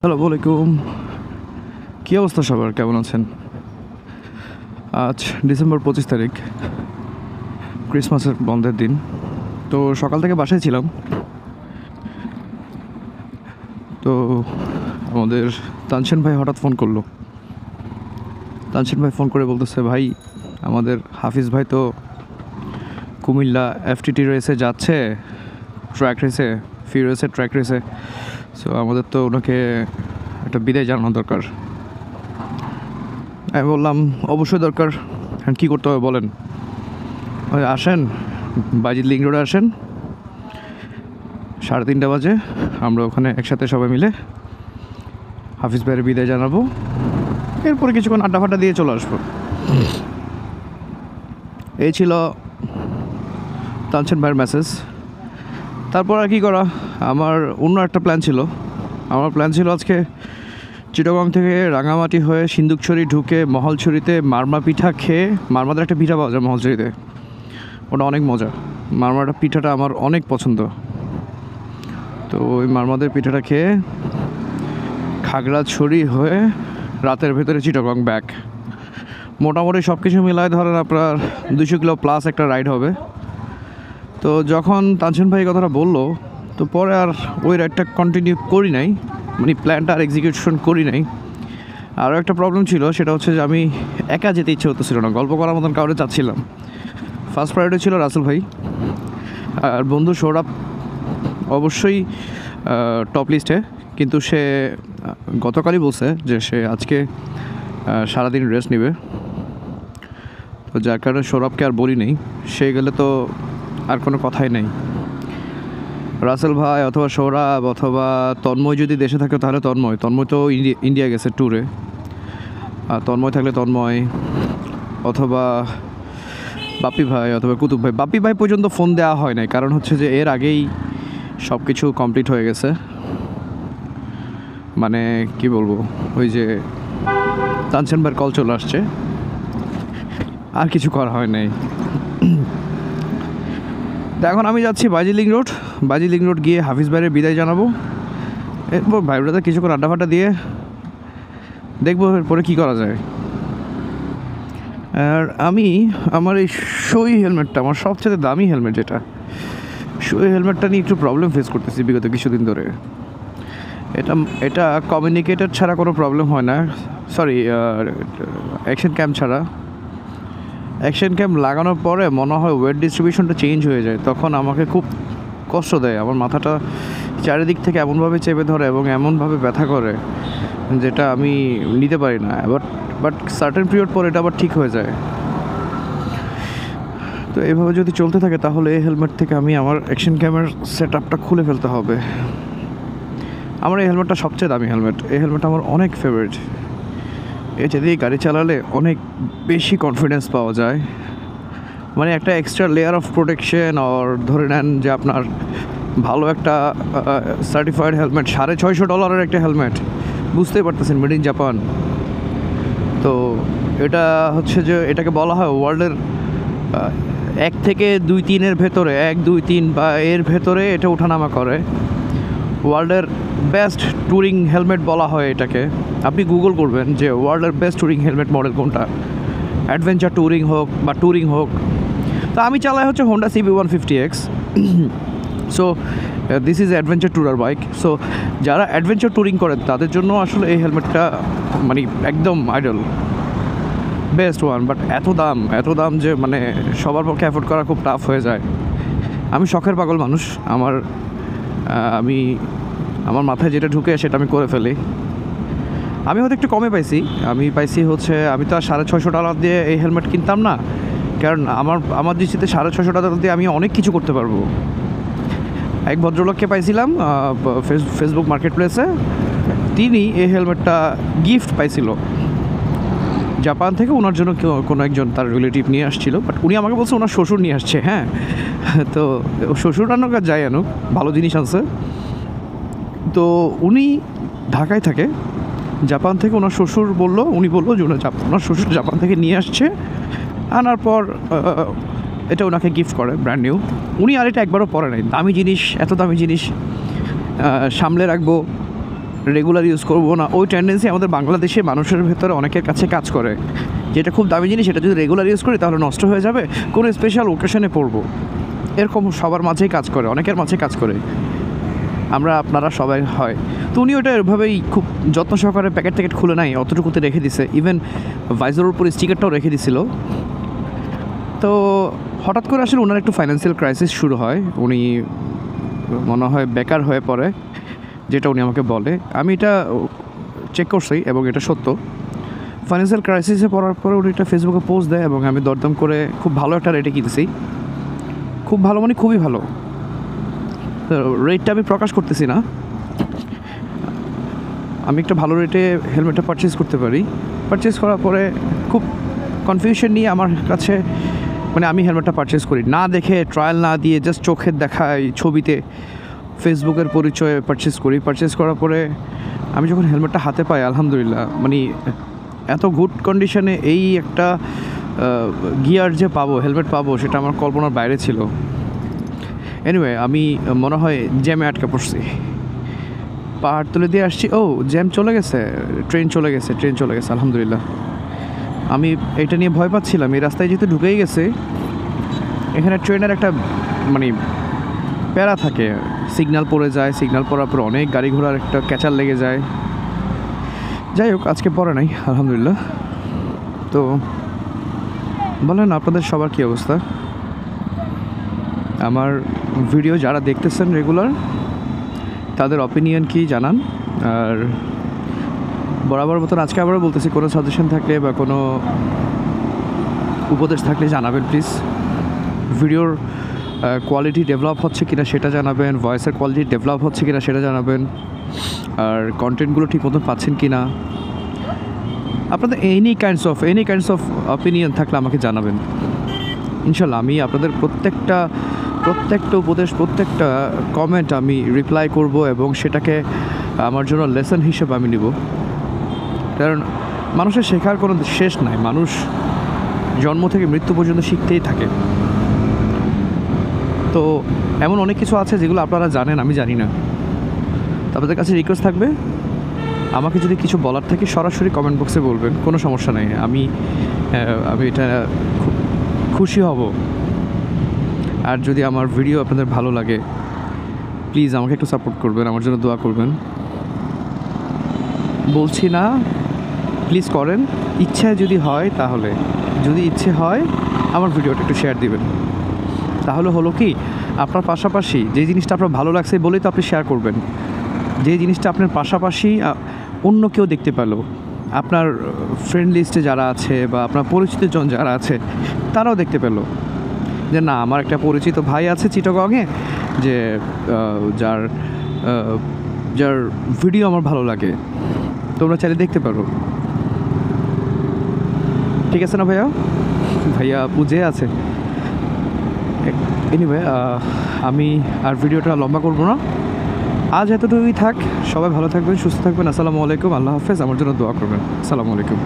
আসসালামু আলাইকুম। কী অবস্থা সবার, কেমন আছেন? আজ ডিসেম্বর 25 তারিখ, ক্রিসমাসের বন্ধের দিন। তো সকাল থেকে বাসায় ছিলাম। তো আমাদের তানসেন ভাই হঠাৎ ফোন করলো। তানসেন ভাই ফোন করে বলতেছে, ভাই আমাদের হাফিজ ভাই তো কুমিল্লা FTT রেসে যাচ্ছে, ট্র্যাক রেসে, ফি রেসে, ট্র্যাক রেসে। সো আমাদের তো ওনাকে একটা বিদায় জানানো দরকার। আমি বললাম অবশ্যই দরকার। কী করতে হবে বলেন? আসেন, বাজিত লিঙ্ক রোডে আসেন, 3:30 বাজে আমরা ওখানে একসাথে সবাই মিলে হাফিজ ভাইয়ের বিদায় জানাবো। এরপরে কিছুক্ষণ আড্ডা ফাড্ডা দিয়ে চলে আসবো। এই ছিল তানসেন ভাইয়ের মেসেজ। তারপর আর কি করা, আমার অন্য একটা প্ল্যান ছিল। আমার প্ল্যান ছিল আজকে চিটাগং থেকে রাঙামাটি হয়ে সিন্দুকছড়ি ঢুকে মহলছড়িতে মারমা পিঠা খেয়ে, মারমাদের একটা পিঠা পাওয়া যায় মহলছড়িতে, ওটা অনেক মজা। মারমাটা পিঠাটা আমার অনেক পছন্দ। তো ওই মারমাদের পিঠাটা খেয়ে খাগড়াছড়ি হয়ে রাতের ভেতরে চিটাগং ব্যাক। মোটামুটি সব কিছু মিলায় ধরেন আপনার 200 কিলো প্লাস একটা রাইড হবে। তো যখন তানসেন ভাই কথাটা বললো, তো পরে আর ওই রাইডটা কন্টিনিউ করি নাই, মানে প্ল্যানটা আর এক্সিকিউশন করি নাই। আরও একটা প্রবলেম ছিল, সেটা হচ্ছে যে আমি একা যেতে ইচ্ছে হতেছিল না, গল্প করার মতন কাউরে চাচ্ছিলাম। ফার্স্ট প্রায়োরিটি ছিল রাসেল ভাই, আর বন্ধু সৌরভ অবশ্যই টপ লিস্টে, কিন্তু সে গতকালই বলছে যে সে আজকে সারাদিন রেস্ট নেবে। তো যার কারণে সৌরভকে আর বলি নেই, সে গেলে তো আর কোনো কথাই নেই। রাসেল ভাই অথবা সৌরভ অথবা তন্ময় যদি দেশে থাকে তাহলে তন্ময় তো ইন্ডিয়া গেছে ট্যুরে। আর তন্ময় থাকলে তন্ময়, অথবা বাপ্পি ভাই অথবা কুতুব ভাই। বাপ্পি ভাই পর্যন্ত ফোন দেওয়া হয় নাই, কারণ হচ্ছে যে এর আগেই সব কিছু কমপ্লিট হয়ে গেছে। মানে কি বলবো, ওই যে তানসেন ভাইয়ের কল চলে আসছে, আর কিছু করা হয় নাই। তো এখন আমি যাচ্ছি বাজি লিঙ্ক রোড গিয়ে হাফিজ ভাইয়ের বিদায় জানাবো। এরপর ভাই ব্রাদার কিছুক্ষণ আড্ডা ফাড্ডা দিয়ে দেখবো এরপরে কী করা যায়। আর আমি আমার এই সই হেলমেটটা, আমার সবচেয়ে দামি হেলমেট যেটা, সই হেলমেটটা নিয়ে একটু প্রবলেম ফেস করতেছি বিগত কিছুদিন ধরে। এটা কমিউনিকেটর ছাড়া কোনো প্রবলেম হয় না, সরি অ্যাকশন ক্যাম ছাড়া। অ্যাকশন ক্যাম লাগানোর পরে মনে হয় ওয়েট ডিস্ট্রিবিউশনটা চেঞ্জ হয়ে যায়, তখন আমাকে খুব কষ্ট দেয়। আমার মাথাটা চারিদিক থেকে এমনভাবে চেপে ধরে এবং এমনভাবে ব্যথা করে যেটা আমি নিতে পারি না। বাট সার্টেন পিরিয়ড পর এটা আবার ঠিক হয়ে যায়। তো এইভাবে যদি চলতে থাকে তাহলে এই হেলমেট থেকে আমি আমার অ্যাকশন ক্যামের সেট আপটা খুলে ফেলতে হবে। আমার এই হেলমেটটা সবচেয়ে দামি হেলমেট, এই হেলমেটটা আমার অনেক ফেভারিট। এটা দিয়ে গাড়ি চালালে অনেক বেশি কনফিডেন্স পাওয়া যায়, মানে একটা এক্সট্রা লেয়ার অফ প্রোটেকশন। আর ধরে নেন যে আপনার ভালো একটা সার্টিফাইড হেলমেট, $650 একটা হেলমেট, বুঝতেই পারতেছেন, মেড ইন জাপান। তো এটা হচ্ছে যে এটাকে বলা হয় ওয়ার্ল্ডের 1 থেকে 2-3 ভেতরে, 1-2-3 বা এর ভেতরে এটা ওঠানামা করে। ওয়ার্ল্ডের বেস্ট ট্যুরিং হেলমেট বলা হয় এটাকে। আপনি গুগল করবেন যে ওয়ার্ল্ডের বেস্ট ট্যুরিং হেলমেট মডেল কোনটা, অ্যাডভেঞ্চার ট্যুরিং হোক বা ট্যুরিং হোক। তো আমি চালাই হচ্ছে Honda CB150X। So this is adventure tourer bike. So যারা অ্যাডভেঞ্চার ট্যুরিং করে তাদের জন্য আসলে এই হেলমেটটা মানে একদম আইডল, বেস্ট ওয়ান। বাট এত দাম যে মানে সবার পক্ষে অ্যাফোর্ড করা খুব টাফ হয়ে যায়। আমি শখের পাগল মানুষ, আমার মাথায় যেটা ঢুকে সেটা আমি করে ফেলি। আমি হয়তো একটু কমে পাইছি, হচ্ছে আমি তো আর $650 দিয়ে এই হেলমেট কিনতাম না, কারণ আমার দৃষ্টিতে $650 দিয়ে আমি অনেক কিছু করতে পারবো। এক ভদ্রলোককে পাইছিলাম ফেসবুক মার্কেট প্লেসে, তিনি এই হেলমেটটা গিফট পাইছিল জাপান থেকে। ওনার জন্য কোনো একজন তার রিলেটিভ নিয়ে আসছিল, বাট উনি আমাকে বলছে ওনার শ্বশুর নিয়ে আসছে। হ্যাঁ, তো শ্বশুর আনুক আর যাই আনুক, ভালো জিনিস আছে। তো উনি ঢাকায় থাকে, জাপান থেকে ওনার শ্বশুর উনি বললো যে ওনার শ্বশুর জাপান থেকে নিয়ে আসছে। আনার পর এটা ওনাকে গিফট করে ব্র্যান্ড নিউ। উনি আর এটা একবারও পরে নাই। দামি জিনিস, এত দামি জিনিস সামলে রাখবো, রেগুলার ইউজ করবো না, ওই টেন্ডেন্সি আমাদের বাংলাদেশে মানুষের ভেতরে অনেকের কাছে কাজ করে। যেটা খুব দামি জিনিস, সেটা যদি রেগুলার ইউজ করি তাহলে নষ্ট হয়ে যাবে, কোনো স্পেশাল ওকেশনে পড়বো, এরকম সবার মাঝেই কাজ করে, অনেকের মাঝে কাজ করে, আপনারা সবাই হয়। তো উনি ওটা এভাবেই খুব যত্ন সহকারে প্যাকেট ট্যাকেট খুলে নাই, অতটুকুতে রেখে দিছে, ইভেন ভাইজারের উপর স্টিকারটাও রেখে দিছিল। তো হঠাৎ করে আসলে ওনার একটু ফাইন্যান্সিয়াল ক্রাইসিস শুরু হয়, উনি মনে হয় বেকার হয়ে পড়ে, যেটা উনি আমাকে বলে। আমি এটা চেক করছি এবং এটা সত্য। ফাইন্যান্সিয়াল ক্রাইসিসে পড়ার পরে উনি একটা ফেসবুকে পোস্ট দেয় এবং আমি দরদাম করে খুব ভালো একটা রেটে কিনেছি। খুব ভালো মানে খুবই ভালো, রেটটা আমি প্রকাশ করতেছি না। আমি একটা ভালো রেটে হেলমেটটা পারচেস করতে পারি। পারচেস করার পরে খুব কনফিউশন নিয়ে আমার কাছে, মানে আমি হেলমেটটা পারচেস করি না দেখে, ট্রায়াল না দিয়ে, জাস্ট চোখের দেখায় ছবিতে ফেসবুকের পরিচয়ে পারচেস করি। পারচেস করার পরে আমি যখন হেলমেটটা হাতে পাই, আলহামদুলিল্লাহ, মানে এত গুড কন্ডিশনে এই একটা গিয়ার যে পাবো, হেলমেট পাবো, সেটা আমার কল্পনার বাইরে ছিল। এনিওয়ে, আমি মনে হয় জ্যামে আটকে পড়ছি, পাহাড় তুলে দিয়ে আসছি, জ্যাম চলে গেছে, ট্রেন চলে গেছে, আলহামদুলিল্লাহ। আমি এটা নিয়ে ভয় পাচ্ছিলাম, এই রাস্তায় যেহেতু ঢুকেই গেছে, এখানে ট্রেনের একটা মানে প্যারা থাকে, সিগন্যাল পড়ে যায়, সিগন্যাল পড়ার পর অনেক গাড়ি ঘোড়ার একটা ক্যাচার লেগে যায়। যাই হোক, আজকে পড়ে নাই, আলহামদুলিল্লাহ। তো বলেন আপনাদের সবার কী অবস্থা? আমার ভিডিও যারা দেখতেছেন রেগুলার, তাদের অপিনিয়ন কি জানান। আর বরাবর মতন আজকে আবারও বলতেছি, কোনো সাজেশন থাকলে বা কোনো উপদেশ থাকলে জানাবেন প্লিজ। ভিডিওর কোয়ালিটি ডেভেলপ হচ্ছে কিনা সেটা জানাবেন, ভয়েসের কোয়ালিটি ডেভেলপ হচ্ছে কিনা সেটা জানাবেন, আর কন্টেন্টগুলো ঠিক মতন পাচ্ছেন কিনা। আপনাদের এনি কাইন্ডস অফ অপিনিয়ন থাকলে আমাকে জানাবেন। ইনশাল্লাহ আমি আপনাদের প্রত্যেকটা উপদেশ, প্রত্যেকটা কমেন্ট আমি রিপ্লাই করব এবং সেটাকে আমার জন্য লেসন হিসেবে আমি নিব। কারণ মানুষের শেখার কোনো শেষ নাই, মানুষ জন্ম থেকে মৃত্যু পর্যন্ত শিখতেই থাকে। তো এমন অনেক কিছু আছে যেগুলো আপনারা জানেন, আমি জানি না। তো আপনাদের কাছে রিকোয়েস্ট থাকবে, আমাকে যদি কিছু বলার থাকে সরাসরি কমেন্ট বক্সে বলবেন, কোনো সমস্যা নেই। আমি এটা খুব খুশি হব। আর যদি আমার ভিডিও আপনাদের ভালো লাগে, প্লিজ আমাকে একটু সাপোর্ট করবেন, আমার জন্য দোয়া করবেন। বলছি না, প্লিজ করেন। ইচ্ছা যদি হয়, তাহলে যদি ইচ্ছে হয় আমার ভিডিওটা একটু শেয়ার দিবেন। তাহলে হলো কি, আপনার পাশাপাশি যে জিনিসটা আপনার ভালো লাগছে বলেই তো আপনি শেয়ার করবেন। যে জিনিসটা আপনার পাশাপাশি অন্য কেউ দেখতে পেল, আপনার ফ্রেন্ড লিস্টে যারা আছে বা আপনার পরিচিতজন যারা আছে, তারাও দেখতে পেল যে না, আমার একটা পরিচিত ভাই আছে চিটাগংয়ে, যে যার ভিডিও আমার ভালো লাগে, তোমরা চাইলে দেখতে পারো। ঠিক আছে না ভাইয়া বুঝে আছে। এনিওয়ে, আমি আর ভিডিওটা লম্বা করবো না, আজ এতটুকুই থাক। সবাই ভালো থাকবেন, সুস্থ থাকবেন। আসসালামু আলাইকুম, আল্লাহ হাফেজ। আমার জন্য দোয়া করবেন। আসসালামু আলাইকুম।